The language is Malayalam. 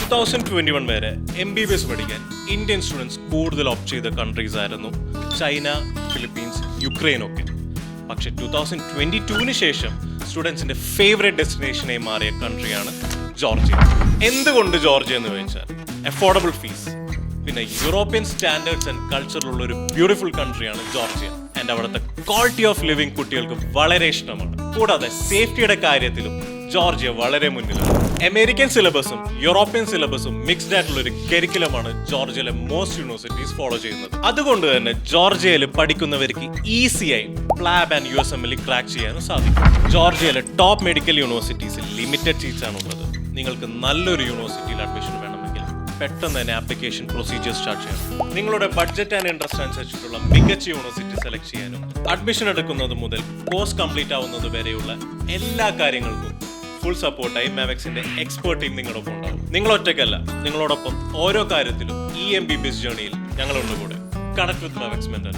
2021 വരെ MBBS പഠിക്കാൻ ഇന്ത്യൻ സ്റ്റുഡൻസ് കൂടുതൽ ഓപ്റ്റ് ചെയ്ത കൺട്രീസ് ആയിരുന്നു ചൈന, ഫിലിപ്പീൻസ്, യുക്രൈൻ ഒക്കെ. പക്ഷെ 2022 ശേഷം സ്റ്റുഡൻസിന്റെ ഫേവറേറ്റ് ഡെസ്റ്റിനേഷനായി മാറിയ കൺട്രിയാണ് ജോർജിയ. എന്തുകൊണ്ട് ജോർജിയ എന്ന് ചോദിച്ചാൽ അഫോർഡബിൾ ഫീസ്, പിന്നെ യൂറോപ്യൻ സ്റ്റാൻഡേർഡ്സ് ആൻഡ് കൾച്ചറിലുള്ള ഒരു ബ്യൂട്ടിഫുൾ കൺട്രിയാണ് ജോർജിയ. ആൻഡ് അവിടുത്തെ ക്വാളിറ്റി ഓഫ് ലിവിംഗ് കുട്ടികൾക്ക് വളരെ ഇഷ്ടമാണ്. കൂടാതെ സേഫ്റ്റിയുടെ കാര്യത്തിലും ജോർജിയ വളരെ മുന്നിലാണ്. അമേരിക്കൻ സിലബസും യൂറോപ്യൻ സിലബസും മിക്സ്ഡ് ആയിട്ടുള്ള ഒരു കരിക്കുലമാണ് ജോർജിയയിലെ മോസ്റ്റ് യൂണിവേഴ്സിറ്റീസ് ഫോളോ ചെയ്യുന്നത്. അതുകൊണ്ട് തന്നെ ജോർജിയയിൽ പഠിക്കുന്നവർക്ക് ഈസിയായി പ്ലാബ് ആൻഡ് USMLE ക്രാക്ക് ചെയ്യാനും സാധിക്കും. ജോർജിയയിലെ ടോപ്പ് മെഡിക്കൽ യൂണിവേഴ്സിറ്റീസിൽ ലിമിറ്റഡ് സീറ്റ്സ് ആണ് ഉള്ളത്. നിങ്ങൾക്ക് നല്ലൊരു യൂണിവേഴ്സിറ്റിയിൽ അഡ്മിഷൻ വേണമെങ്കിൽ പെട്ടെന്ന് തന്നെ ആപ്ലിക്കേഷൻ പ്രൊസീജിയർ സ്റ്റാർട്ട് ചെയ്യണം. നിങ്ങളുടെ ബഡ്ജറ്റ് ആൻഡ് ഇൻട്രസ്റ്റ് അനുസരിച്ചിട്ടുള്ള മികച്ച യൂണിവേഴ്സിറ്റി സെലക്ട് ചെയ്യാനും അഡ്മിഷൻ എടുക്കുന്നത് മുതൽ കോഴ്സ് കംപ്ലീറ്റ് ആവുന്നത് വരെയുള്ള എല്ലാ കാര്യങ്ങൾക്കും ഫുൾ സപ്പോർട്ടായി മാവെക്സിന്റെ എക്സ്പേർട്ട് ടീം നിങ്ങളോടൊപ്പം ഉണ്ടാവും. നിങ്ങൾ ഒറ്റയ്ക്കല്ല, നിങ്ങളോടൊപ്പം ഓരോ കാര്യത്തിലും ഈ MBBS ജേർണിയിൽ ഞങ്ങളുണ്ട് കൂടെ. കണക്ട് വിത്ത് മാവെക്സ് മെന്റർ.